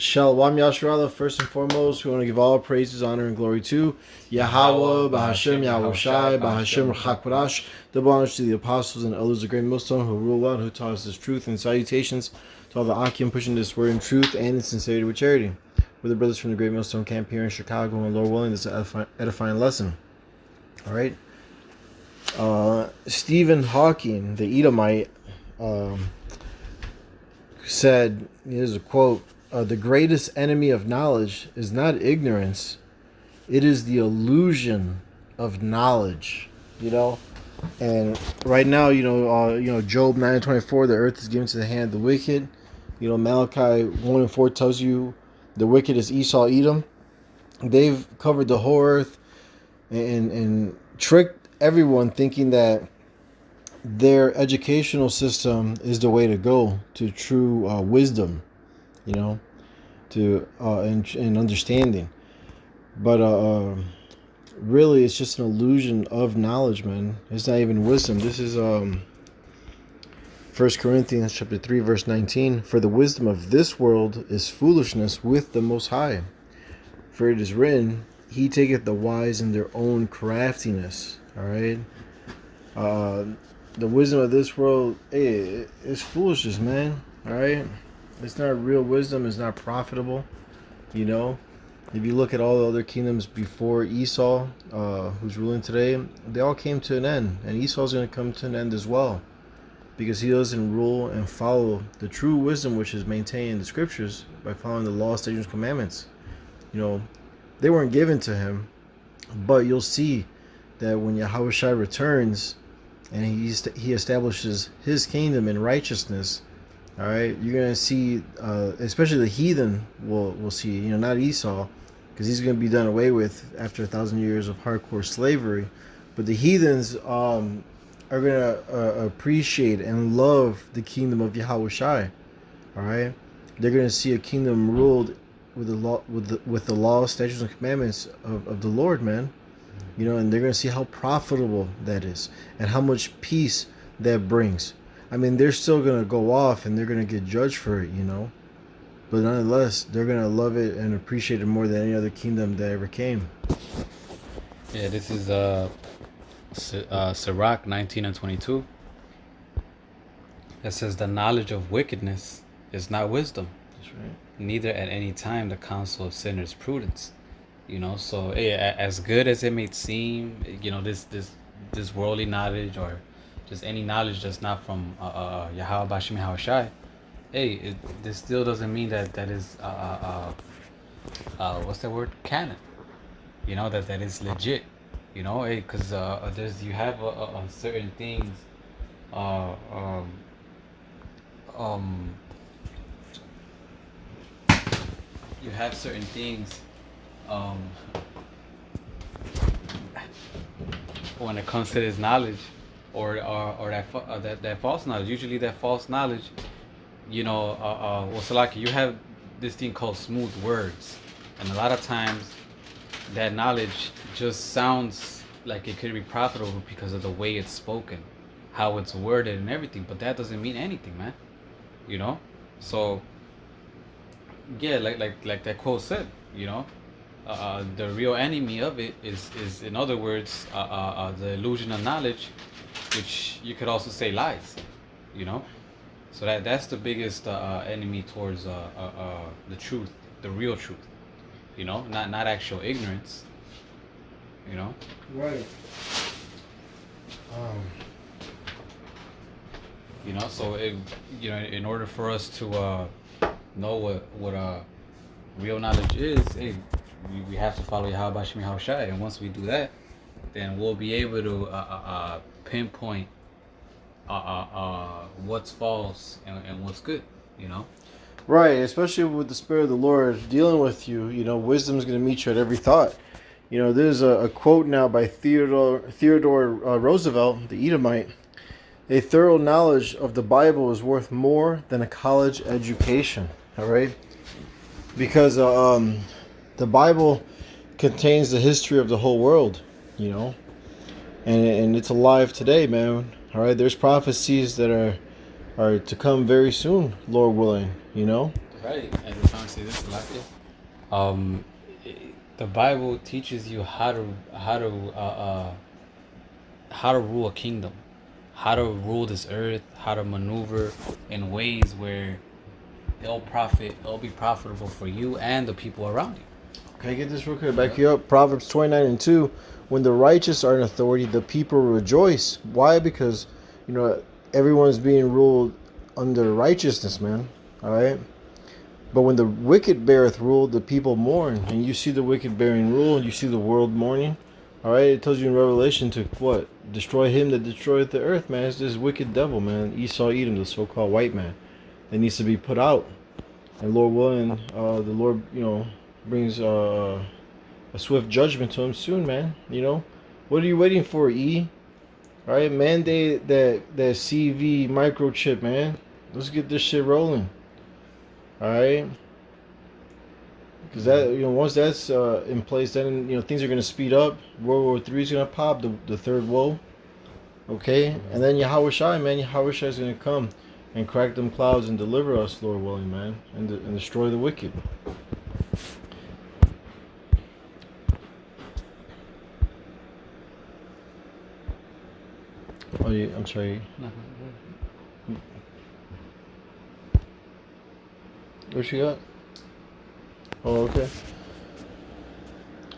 Shalom Yasharallah, first and foremost, we want to give all praises, honor, and glory to Yahweh, Bahashem, Yahushai, Bahashem, Chakbarash, double honors to the apostles and elders of great millstone who rule out, who taught us this truth, and salutations to all the Akim pushing this word in truth and in sincerity with charity. We're the brothers from the great millstone camp here in Chicago, and Lord willing, this is an edifying lesson. All right. Stephen Hawking, the Edomite, said, here's a quote, the greatest enemy of knowledge is not ignorance, it is the illusion of knowledge. And right now, Job 9:24, the earth is given to the hand of the wicked. Malachi 1:4 tells you the wicked is Esau, Edom. They've covered the whole earth and tricked everyone thinking that their educational system is the way to go to true wisdom, and understanding. But really, it's just an illusion of knowledge, man. It's not even wisdom. This is 1 Corinthians chapter 3, verse 19. For the wisdom of this world is foolishness with the Most High. For it is written, He taketh the wise in their own craftiness. All right? The wisdom of this world is foolishness, man. All right? It's not real wisdom. It's not profitable. If you look at all the other kingdoms before Esau, who's ruling today, they all came to an end. And Esau's going to come to an end as well. Because he doesn't rule and follow the true wisdom which is maintained in the scriptures by following the law, statutes, and commandments. They weren't given to him. But you'll see that when Yahushua returns and he establishes his kingdom in righteousness, all right, you're going to see, especially the heathen will see, not Esau, because he's going to be done away with after 1,000 years of hardcore slavery. But the heathens are going to appreciate and love the kingdom of Yahushua. All right, they're going to see a kingdom ruled with the law, statutes, and commandments of the Lord, man. And they're going to see how profitable that is and how much peace that brings. I mean, they're still going to go off and they're going to get judged for it, But nonetheless, they're going to love it and appreciate it more than any other kingdom that ever came. Yeah, this is Sirach 19:22. It says, the knowledge of wickedness is not wisdom. That's right. Neither at any time the counsel of sinners prudence. So as good as it may seem, this worldly knowledge or just any knowledge that's not from Yahweh Bashim Yahushai, this still doesn't mean that is what's that word? Canon. That is legit. Because you have certain things. You have certain things. When it comes to this knowledge, or that false knowledge, usually that false knowledge, Salaki, you have this thing called smooth words, and a lot of times that knowledge just sounds like it could be profitable because of the way it's spoken, how it's worded, and everything. But that doesn't mean anything, man. So yeah, like that quote said, the real enemy of it is in other words, the illusion of knowledge, which you could also say lies, So that's the biggest enemy towards the truth, the real truth, not actual ignorance, Right. So in order for us to know what real knowledge is, we have to follow Yahweh Bashim Yahushai, and once we do that, then we'll be able to pinpoint what's false and what's good, Right, especially with the Spirit of the Lord dealing with you, wisdom is going to meet you at every thought. There's a quote now by Theodore Roosevelt, the Edomite. A thorough knowledge of the Bible is worth more than a college education. All right, because the Bible contains the history of the whole world, and it's alive today, man. All right, there's prophecies that are to come very soon, Lord willing, Right. I just want to say this, Lakia. Um, the Bible teaches you how to rule a kingdom, how to rule this earth, how to maneuver in ways where it'll be profitable for you and the people around you. Can I get this real quick? Back you up. Proverbs 29:2. When the righteous are in authority, the people rejoice. Why? Because, you know, everyone's being ruled under righteousness, man. All right? But when the wicked beareth rule, the people mourn. And you see the wicked bearing rule, and you see the world mourning. All right? It tells you in Revelation to what? Destroy him that destroyeth the earth, man. It's this wicked devil, man. Esau, Edom, the so-called white man. That needs to be put out. And Lord willing, the Lord, brings a swift judgment to him soon, man. You know, what are you waiting for, E? All right, mandate that CV microchip, man. Let's get this shit rolling. All right, because that once that's in place, then things are gonna speed up. World War III is gonna pop, the third woe. Okay, and then Yahweh Shai, man, Yahweh Shai is gonna come and crack them clouds and deliver us, Lord willing, man, and destroy the wicked. Oh, yeah, I'm sorry. What you got? Oh, okay.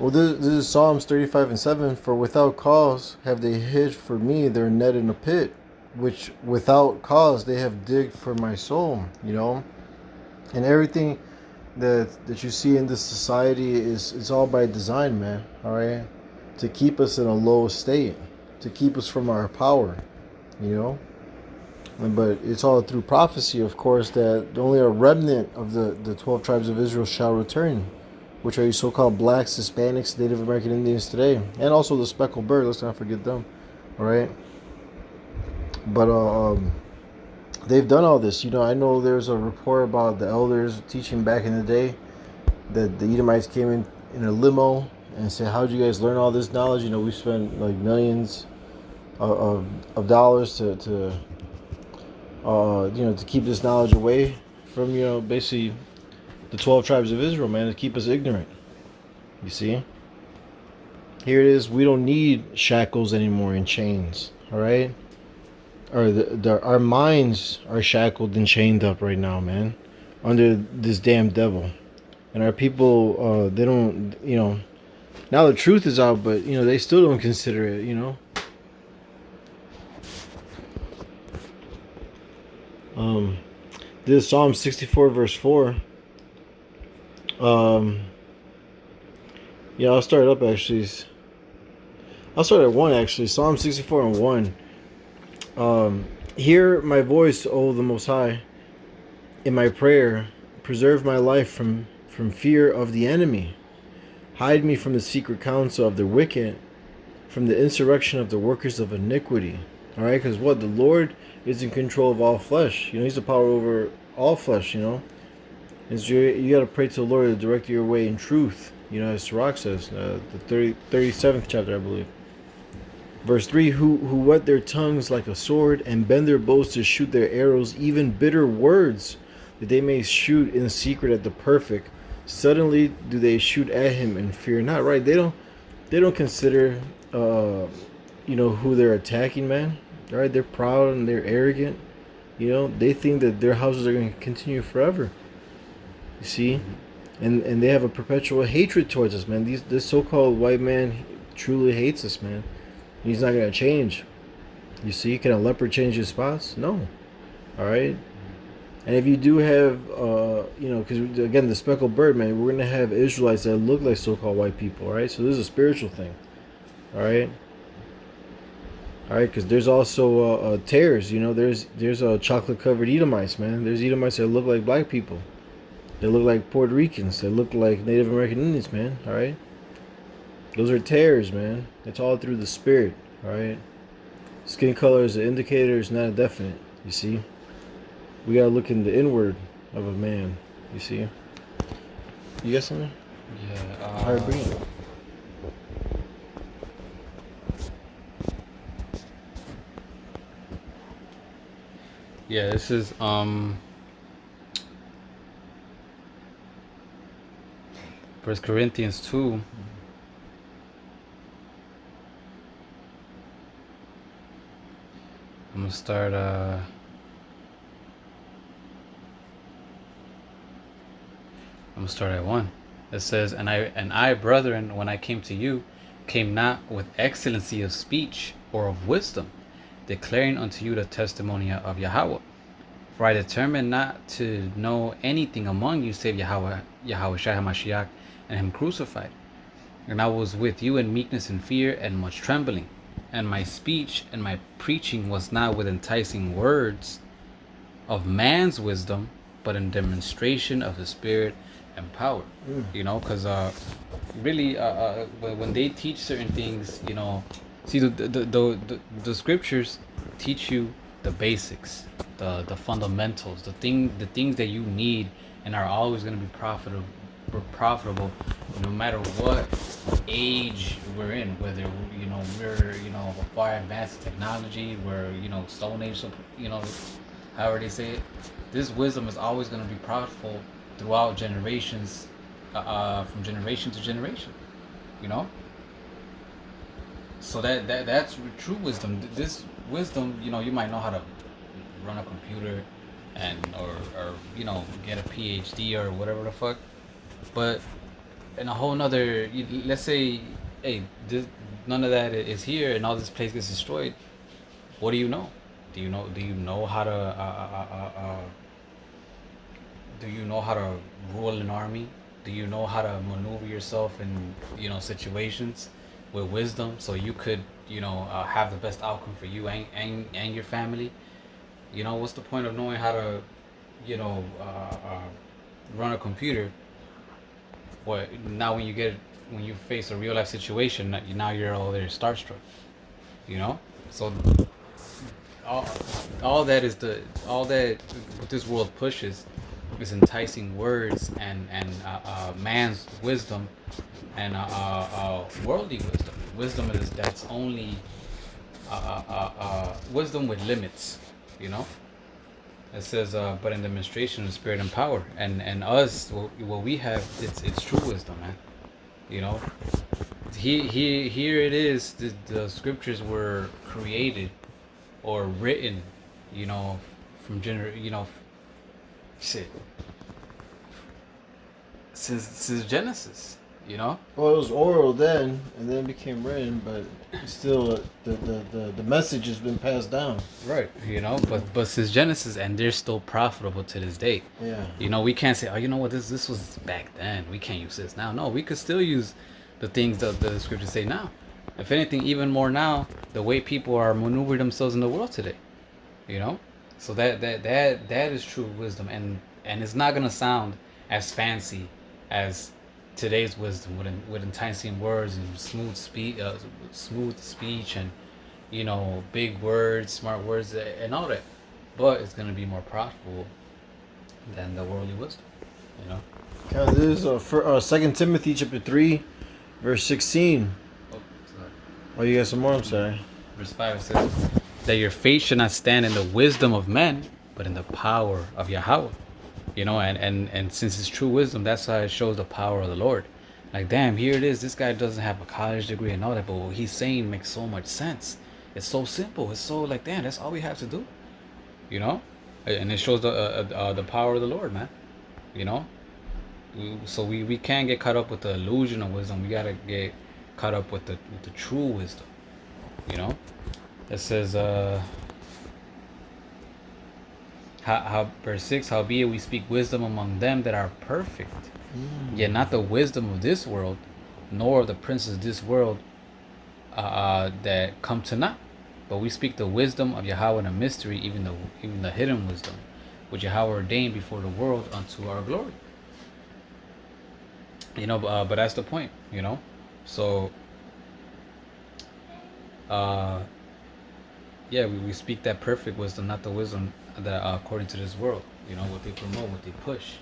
Well, this is Psalms 35:7. For without cause have they hid for me their net in a pit, which without cause they have digged for my soul. And everything that you see in this society is all by design, man. All right, to keep us in a low state, to keep us from our power. But it's all through prophecy, of course, that only a remnant of the 12 tribes of Israel shall return, which are your so-called blacks, Hispanics, Native American Indians today, and also the speckled bird. Let's not forget them, all right? But they've done all this. I know there's a report about the elders teaching back in the day that the Edomites came in a limo and said, "How'd you guys learn all this knowledge? We spent like millions of dollars to keep this knowledge away from, basically the 12 tribes of Israel, man, to keep us ignorant." You see? Here it is. We don't need shackles anymore and chains, all right? Or our minds are shackled and chained up right now, man, under this damn devil. And our people, they don't, now the truth is out, but, they still don't consider it, This is Psalm 64 verse 4. I'll start up actually. I'll start at 1 actually. Psalm 64 and 1. Hear my voice, O the Most High, in my prayer. Preserve my life from fear of the enemy. Hide me from the secret counsel of the wicked, from the insurrection of the workers of iniquity. All right, because the Lord is in control of all flesh. He's the power over all flesh. You got to pray to the Lord to direct your way in truth. As Sirach says, the 37th chapter, I believe. Verse 3, who whet their tongues like a sword and bend their bows to shoot their arrows, even bitter words, that they may shoot in secret at the perfect. Suddenly do they shoot at him and fear not. Right? They don't consider, who they're attacking, man. All right? They're proud and they're arrogant. They think that their houses are going to continue forever. You see? And they have a perpetual hatred towards us, man. This so-called white man truly hates us, man. He's not going to change. You see? Can a leopard change his spots? No. All right? And if you do have, because again, the speckled bird, man, we're going to have Israelites that look like so-called white people, all right? So this is a spiritual thing, all right? All right, because there's also tares, there's chocolate-covered Edomites, man. There's Edomites that look like black people. They look like Puerto Ricans. They look like Native American Indians, man, all right? Those are tares, man. It's all through the spirit, all right? Skin color is an indicator, it's not a definite, you see? We gotta look in the inward of a man, you see? You got something? Yeah. All right, bring it. Yeah, this is First Corinthians 2. I'm gonna start. I'm gonna start at 1. It says, "And I, brethren, when I came to you, came not with excellency of speech or of wisdom, declaring unto you the testimony of Yahweh. For I determined not to know anything among you save Yahweh Shai HaMashiach, and Him crucified. And I was with you in meekness and fear and much trembling. And my speech and my preaching was not with enticing words of man's wisdom, but in demonstration of the Spirit and power." You know, because really, when they teach certain things, you know, see the scriptures teach you the basics, the fundamentals, the things that you need and are always going to be profitable, no matter what age we're in, whether you know we're far advanced technology, we're Stone Age, however they say it. This wisdom is always going to be profitable throughout generations, from generation to generation. You know. So that's true wisdom. This wisdom, you might know how to run a computer, or get a PhD or whatever the fuck, but in a whole nother, let's say, hey, none of that is here, and all this place gets destroyed. What do you know? Do you know how to do you know how to rule an army? Do you know how to maneuver yourself in situations with wisdom, so you could have the best outcome for you and your family? What's the point of knowing how to run a computer? What now when you face a real life situation, now you're all there starstruck. So all that what this world pushes is enticing words and man's wisdom and worldly wisdom. That's only wisdom with limits. It says, but in demonstration of spirit and power, and us, what we have, it's true wisdom, man. Here it is. The scriptures were created or written, from shit, since Genesis. Well, it was oral then, and then it became written, but still, the message has been passed down. Right. But since Genesis, and they're still profitable to this day. Yeah. We can't say, oh, you know what, this was back then. We can't use this now. No, we could still use the things that the scriptures say now. If anything, even more now, the way people are maneuvering themselves in the world today. So that is true wisdom, and it's not gonna sound as fancy as today's wisdom with enticing words and smooth speech and big words, smart words, and all that. But it's gonna be more profitable than the worldly wisdom. This is for 2 Timothy chapter 3, verse 16. Oh, you got some more? I'm sorry. Verse 5 says that your faith should not stand in the wisdom of men, but in the power of Yahweh. And since it's true wisdom, that's how it shows the power of the Lord. Like, damn, here it is. This guy doesn't have a college degree and all that, but what he's saying makes so much sense. It's so simple. It's so like, damn, that's all we have to do. And it shows the power of the Lord, man. So we can't get caught up with the illusion of wisdom. We gotta get caught up with the true wisdom. It says, verse 6, howbeit we speak wisdom among them that are perfect, yet not the wisdom of this world, nor of the princes of this world that come to naught. But we speak the wisdom of Yahweh in a mystery, even the hidden wisdom, which Yahweh ordained before the world unto our glory. But that's the point. So we speak that perfect wisdom, not the wisdom that according to this world. What they promote, what they push.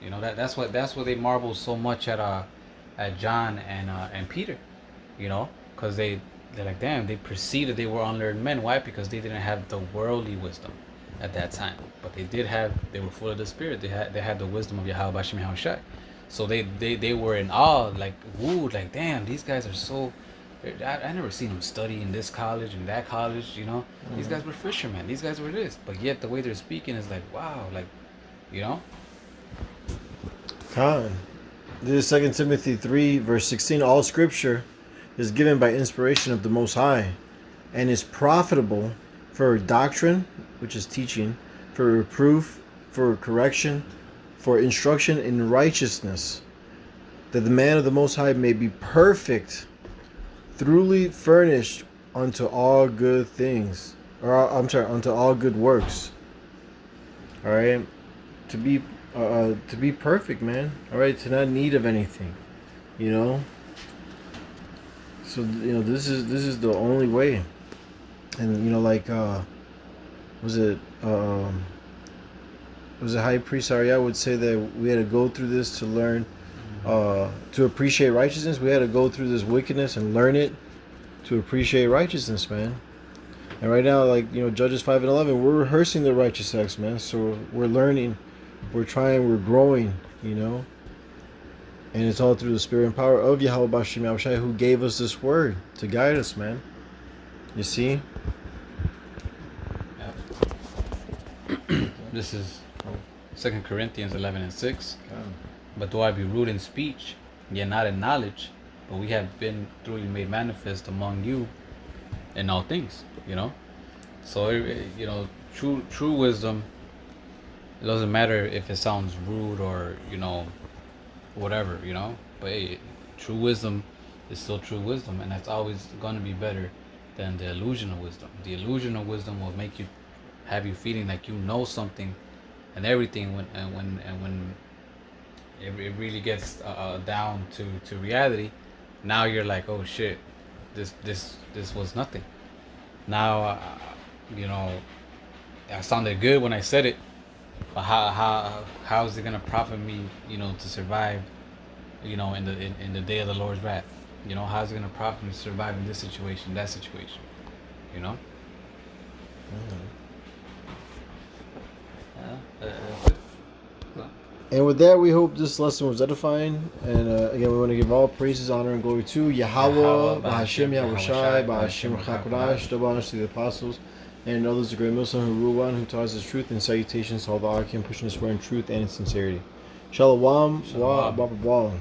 That's what they marvel so much at John and Peter. Because they're like, damn, they perceived that they were unlearned men. Why? Because they didn't have the worldly wisdom at that time, but they were full of the Spirit. They had the wisdom of Yahweh Bashim Yahushai. So they were in awe, like, woo, like, damn, these guys are so. I never seen them study in this college and that college, you know. These guys were fishermen. These guys were this, but yet the way they're speaking is like, wow, like, you know. Con. This is 2 Timothy 3, verse 16. All scripture is given by inspiration of the Most High and is profitable for doctrine, which is teaching, for reproof, for correction, for instruction in righteousness, that the man of the Most High may be perfect, thoroughly furnished unto all good things. Unto all good works. All right, to be perfect, man. All right, to not need of anything, you know. So this is the only way, and like was it High Priest Arya would say that we had to go through this to learn, to appreciate righteousness. We had to go through this wickedness and learn it to appreciate righteousness, man. And right now, like, Judges 5 and 11, we're rehearsing the righteous acts, man. So we're learning, we're trying, we're growing, and it's all through the spirit and power of Yahweh Bashim Yahushai, who gave us this word to guide us, man. You see? This is 2 Corinthians 11 and 6. But though I be rude in speech, yet not in knowledge, but we have been truly made manifest among you in all things, So, true wisdom, it doesn't matter if it sounds rude or, whatever, But hey, true wisdom is still true wisdom, and that's always going to be better than the illusion of wisdom. The illusion of wisdom will have you feeling like you know something and everything when it really gets down to reality. Now you're like, oh shit, this was nothing. Now I sounded good when I said it, but how is it gonna profit me, to survive, in the day of the Lord's wrath? How is it gonna profit me to survive in this situation, that situation? And with that, we hope this lesson was edifying. And again, we want to give all praises, honor, and glory to Yahweh, Bahashem Yahushai, Bahashem Chakodash, double honors to the apostles, and others, the great Muslim who rule one, who taught us truth, and salutations to all the Arkim pushing us for in truth and in sincerity. Shalom, wa, ba, ba, ba.